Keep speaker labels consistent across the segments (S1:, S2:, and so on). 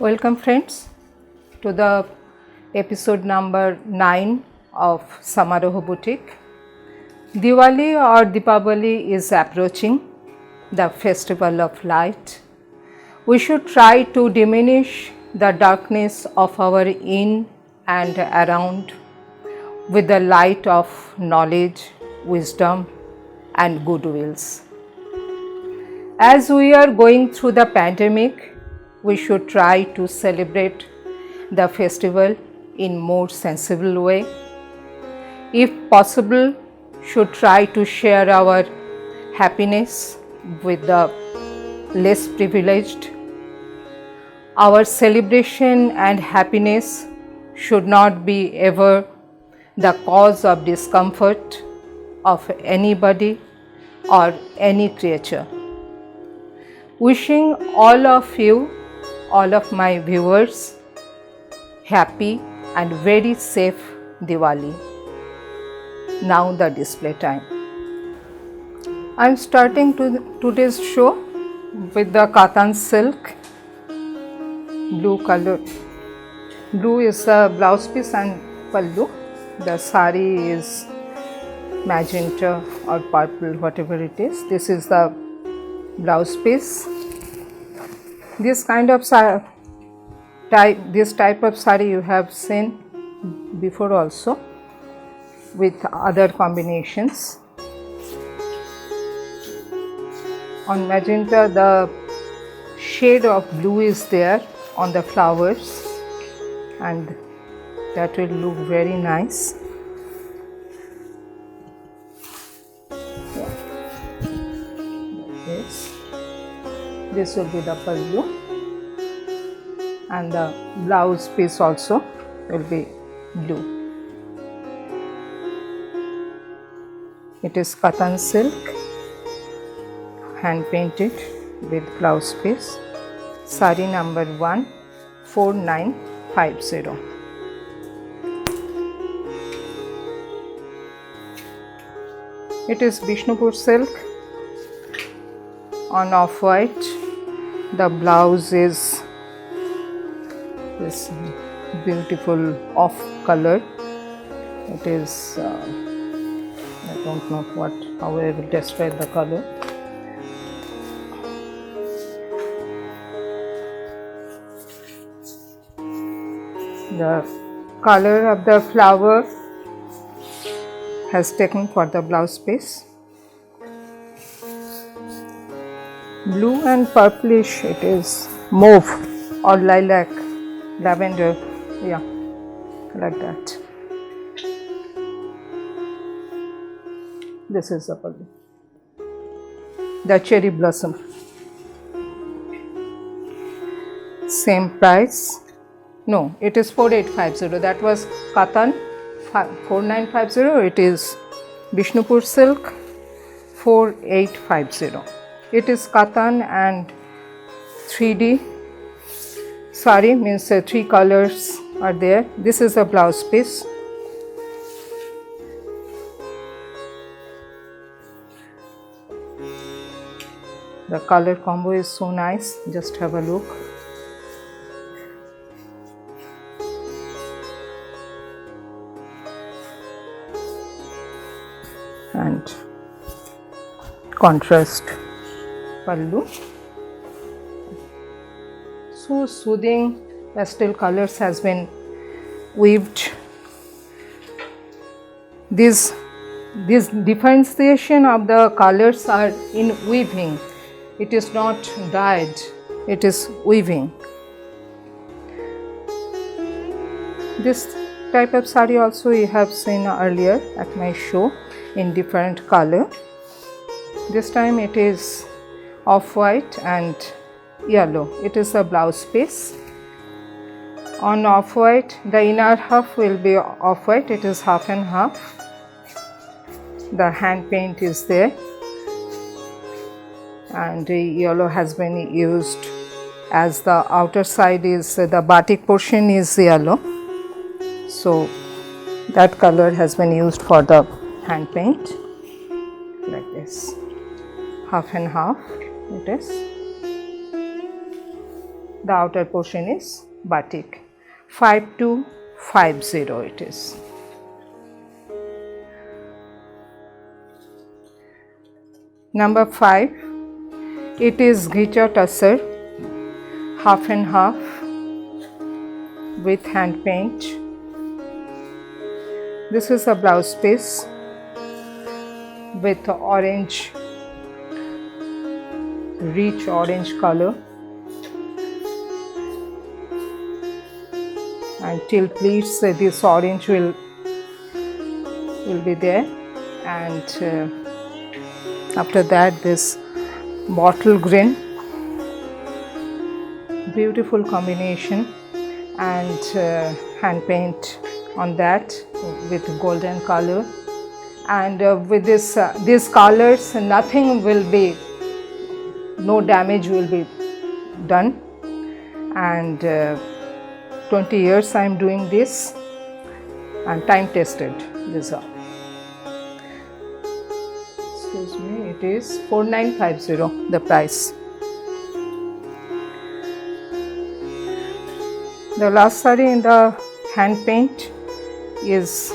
S1: Welcome friends to the episode number 9 of Samaroh Boutique. Diwali or Deepavali is approaching, the festival of light. We should try to diminish the darkness of our in and around with the light of knowledge, wisdom and goodwills. As we are going through the pandemic, we should try to celebrate the festival in more sensible way. If possible, should try to share our happiness with the less privileged. Our celebration and happiness should not be ever the cause of discomfort of anybody or any creature. Wishing all of you, all of my viewers, happy and very safe Diwali. Now the display time. I am starting today's show with the Katan silk, blue color. Blue is the blouse piece and pallu. The sari is magenta or purple, whatever it is. This is the blouse piece. This kind of this type of sari you have seen before also with other combinations. On magenta, the shade of blue is there on the flowers and that will look very nice. This will be the pallu and the blouse piece also will be blue. It is Katan silk, hand painted with blouse piece, sari number 14950. It is Bishnupur silk on off-white. The blouse is this beautiful off color. It is I don't know how I will describe the color. The color of the flower has taken for the blouse piece. Blue and purplish, it is mauve or lilac, lavender, yeah, like that. This is the pallu. The cherry blossom. Same price. No, it is 4850. That was Katan 4950. It is Bishnupur silk 4850. It is Katan and 3D sari, means 3 colors are there. This is a blouse piece. The color combo is so nice, just have a look. And contrast pallu. So soothing pastel colors has been weaved. This differentiation of the colors are in weaving. It is not dyed, it is weaving. This type of sari also you have seen earlier at my show in different color. This time it is off-white and yellow. It is a blouse piece. On off-white, the inner half will be off-white. It is half and half. The hand paint is there. And the yellow has been used as the outer side is the batik portion is yellow. So that color has been used for the hand paint like this. Half and half it is. The outer portion is batik. 5250 it is. Number 5, it is ghicha tussar, half and half with hand paint. This is a blouse piece with orange, rich orange color, and till pleats this orange will be there, and after that this bottle green, beautiful combination, and hand paint on that with golden color, and with this these colors nothing will be, no damage will be done, and 20 years I am doing this and time tested. This are, excuse me, it is 4950 the price. The last saree in the hand paint is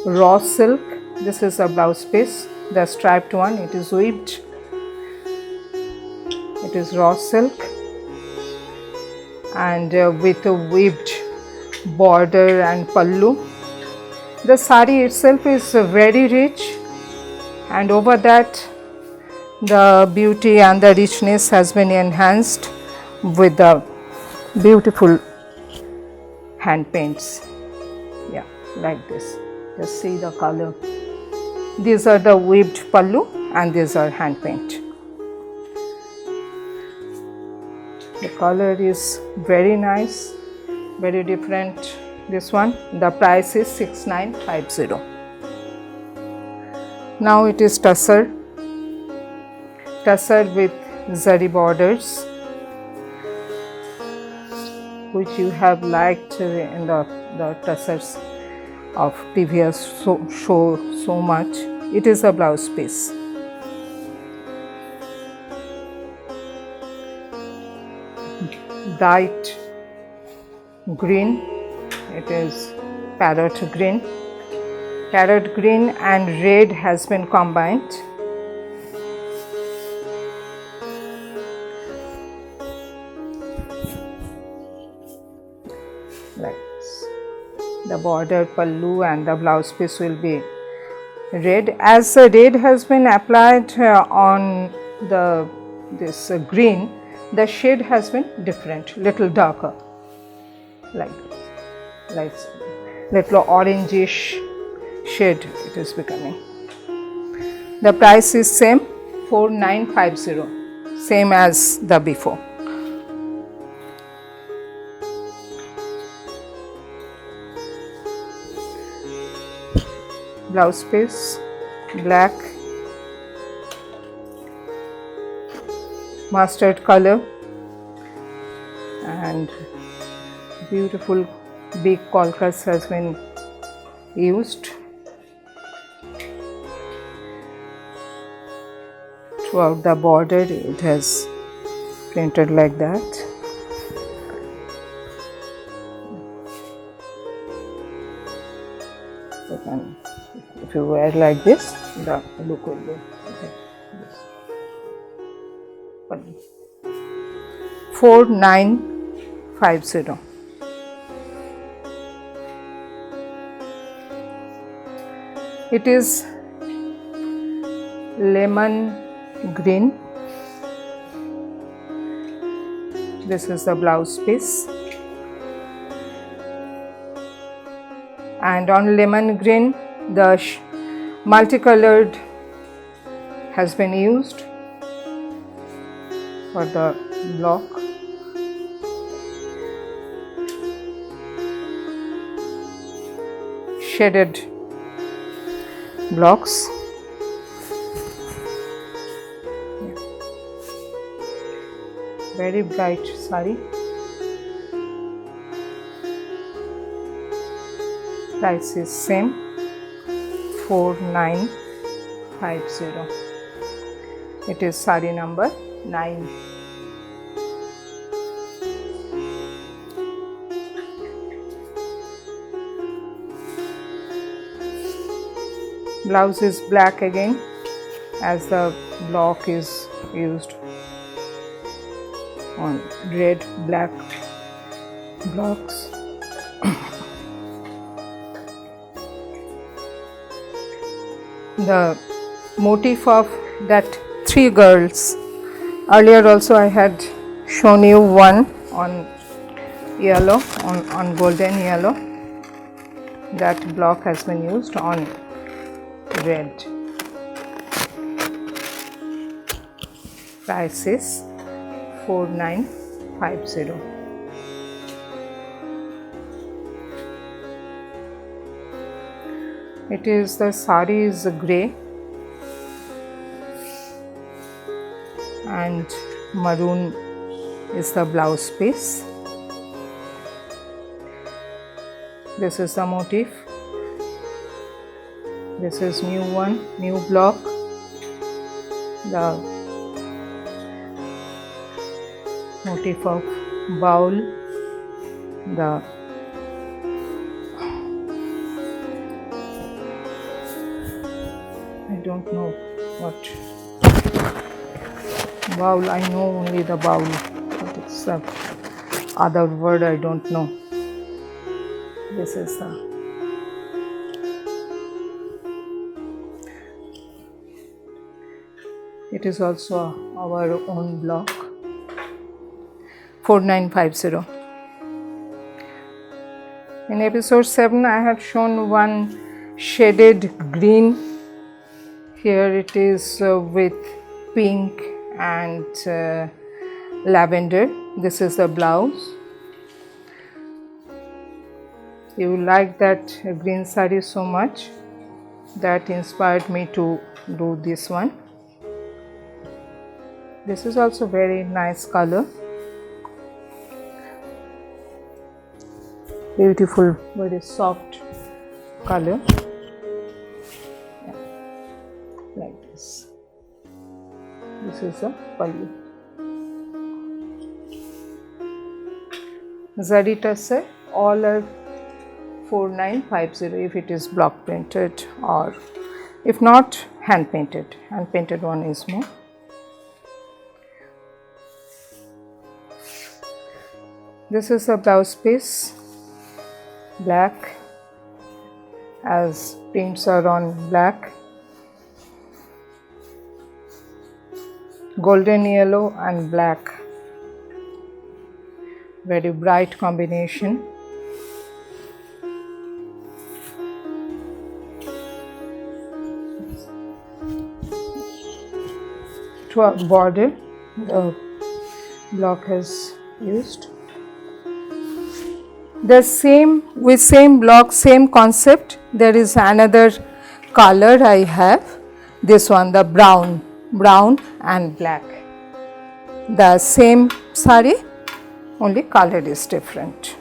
S1: raw silk. This is a blouse piece, the striped one, it is weaved, it is raw silk, and with a weaved border and pallu. The saree itself is very rich, and over that the beauty and the richness has been enhanced with the beautiful hand paints. Yeah, like this. Just see the color. These are the weaved pallu and these are hand paint. The color is very nice, very different. This one, the price is 6950. Now it is tussar with zari borders, which you have liked in the tussars of previous show so much. It is a blouse piece. Bright green, it is parrot green. Parrot green and red has been combined. Like this. The border, pallu and the blouse piece will be red. As the red has been applied on this green, the shade has been different, little darker, like little orangish shade it is becoming. The price is same, 4950, same as the before. Blouse piece, black, mustard color, and beautiful big colcas has been used throughout the border. It has printed like that. If you wear like this, the look will be this. 4950. It is lemon green. This is the blouse piece, and on lemon green the multicolored has been used for the block. Shaded blocks. Very bright saree. Price is same, 4950. It is saree number 9. Blouse is black again, as the block is used on red black blocks. The motif of that 3 girls, earlier also I had shown you one on yellow, on golden yellow. That block has been used on red. Price is 4950. It is, the sari is grey and maroon is the blouse piece. This is the motif. This is new one, new block. The motif of bowl, the I don't know what bowl, I know only the bowl, but it's the other word I don't know. This is the it is also our own block. 4950. In episode 7 I had shown one shaded green. Here it is with pink and lavender. This is the blouse. You like that green saree so much that inspired me to do this one. This is also very nice color. Beautiful, very soft color. Yeah, like this. This is a pallu. Zari tassar, all are 4950 if it is block printed, or if not, hand painted. Hand painted one is more. This is a blouse piece, black, as prints are on black, golden yellow and black, very bright combination. To a border, the block is used. The same, with same block, same concept, there is another color I have, this one, the brown and black. The same saree, only color is different.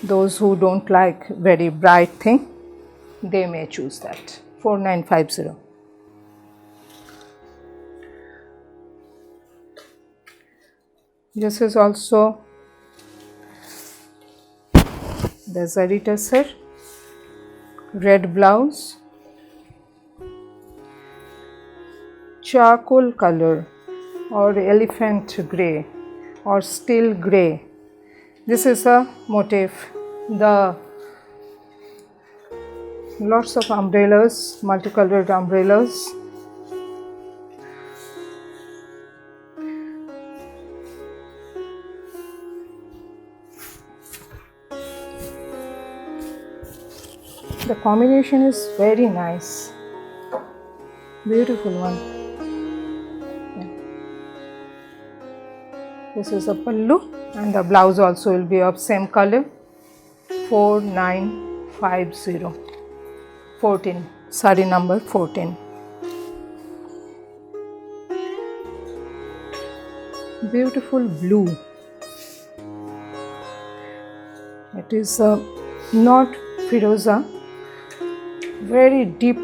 S1: Those who don't like very bright thing, they may choose that. 4950. This is also the zari tassar, red blouse, charcoal color or elephant grey or steel grey. This is a motif. The lots of umbrellas, multicolored umbrellas. The combination is very nice, beautiful one. Yeah. This is a pallu and the blouse also will be of same color. 4950. 14, saree number 14. Beautiful blue. It is not firoza, very deep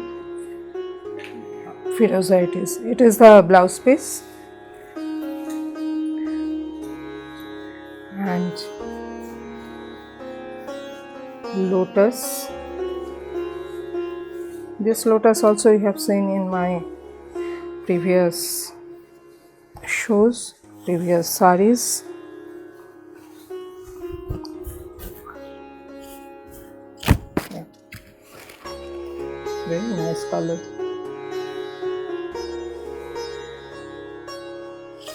S1: firoza it is. It is the blouse piece and lotus This lotus also you have seen in my previous shows, previous sarees. Yeah. Very nice color.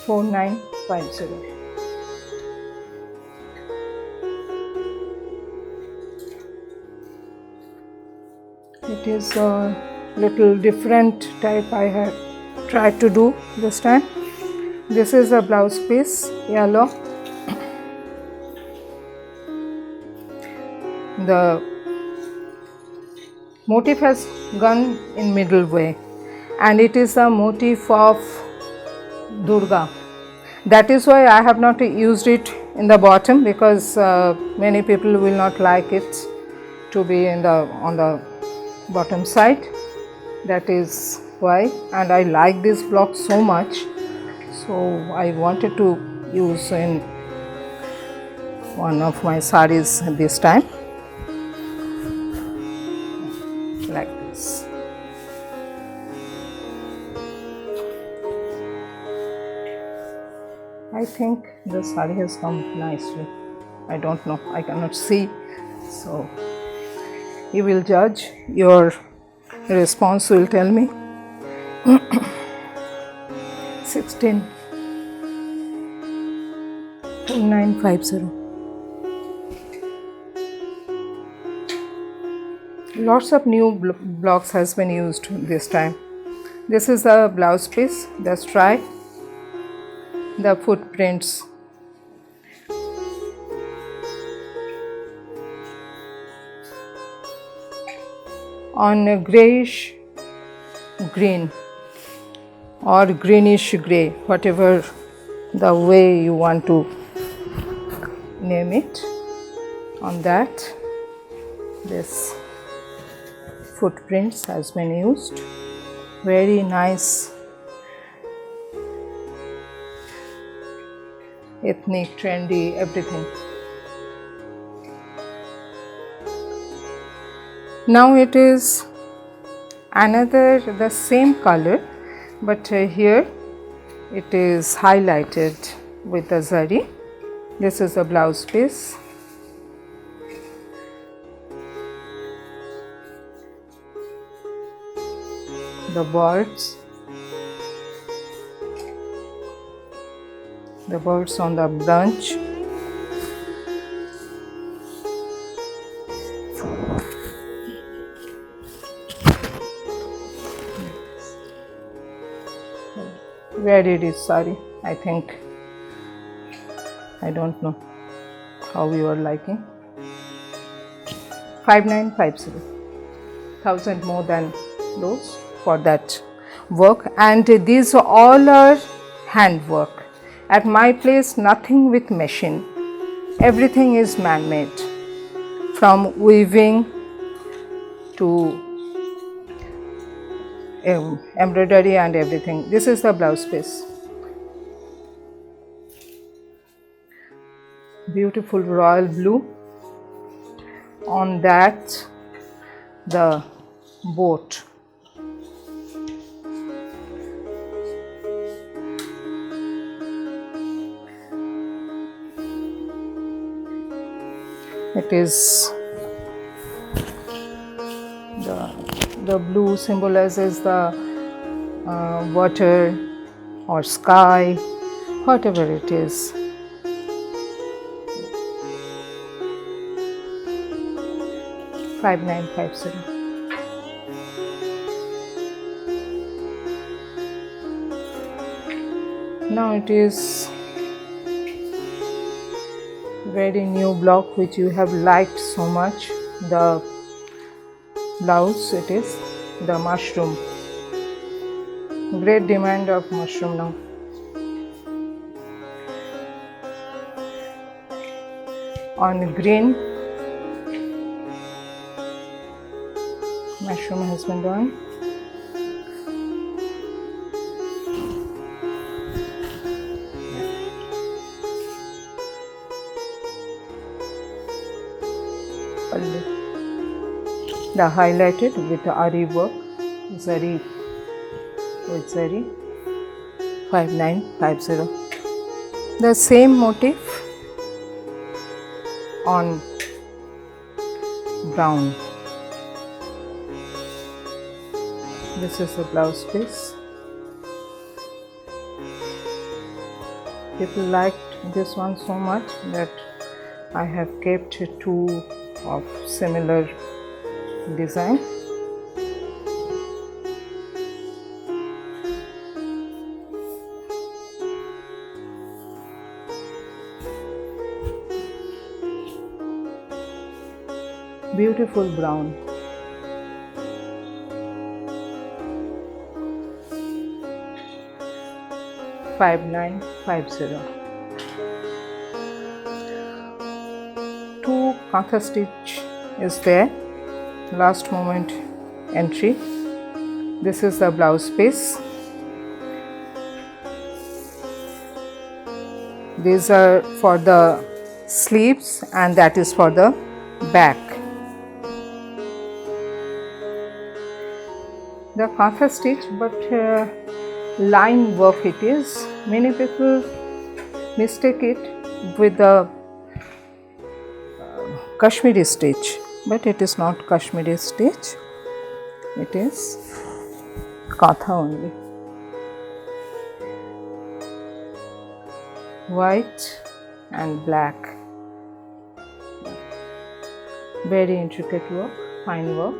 S1: 4950. It is a little different type I have tried to do this time. This is the blouse piece, yellow. The motif has gone in middle way, and it is a motif of Durga. That is why I have not used it in the bottom, because many people will not like it to be on the bottom side. That is why, and I like this block so much, so I wanted to use in one of my sarees this time, like this. I think the saree has come nicely. I don't know, I cannot see, so you will judge. Your response will tell me. 16,950. Lots of new blocks has been used this time. This is the blouse piece. Let's try the footprints. On a grayish green or greenish grey, whatever the way you want to name it. On that, this footprints has been used. Very nice, ethnic, trendy, everything. Now it is another, the same color, but here it is highlighted with the zari. This is the blouse piece. The birds on the branch. Where it is saree, I think, I don't know how you are liking. 5950, 1000 more than those for that work, and these all are hand work. At my place, nothing with machine, everything is man-made, from weaving to embroidery and everything. This is the blouse piece. Beautiful royal blue. On that, the boat. It is the blue symbolizes the water or sky, whatever it is. $5950. Now it is very new block which you have liked so much. The blouse, it is the mushroom. Great demand of mushroom now. On green, mushroom has been done. The highlighted with the ari work. zari with zari, 5950. The same motif on brown. This is the blouse piece. People liked this one so much that I have kept two of similar design. Beautiful brown. $5950. Two kantha stitch is there. Last moment entry. This is the blouse piece. These are for the sleeves and that is for the back. The kantha stitch, but line work it is. Many people mistake it with the Kashmiri stitch, but it is not Kashmiri stitch. It is kantha only. White and black. Very intricate work, fine work.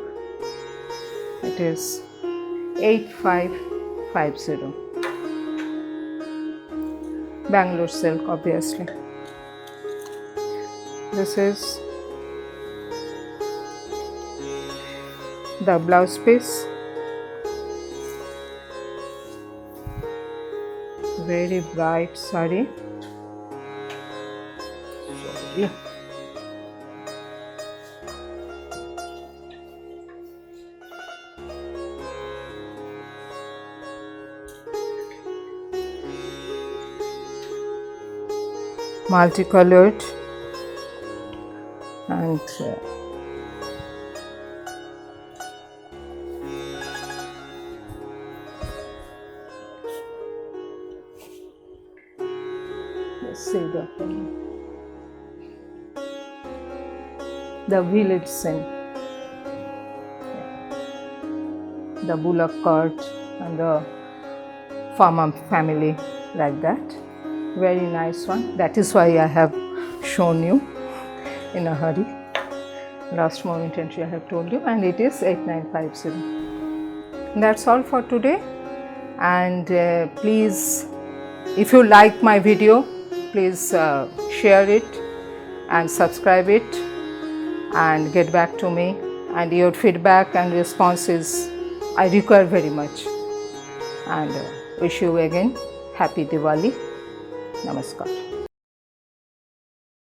S1: It is 8550. Bangalore silk, obviously. This is the blouse piece. Very bright saree. Sorry. Multicolored and let's see the village scene, the bullock cart and the farmer family, like that. Very nice one. That is why I have shown you in a hurry. Last moment entry I have told you, and it is 8950. That's all for today. And please, if you like my video, please share it and subscribe it and get back to me. And your feedback and responses I require very much. And wish you again happy Diwali. Namaskar.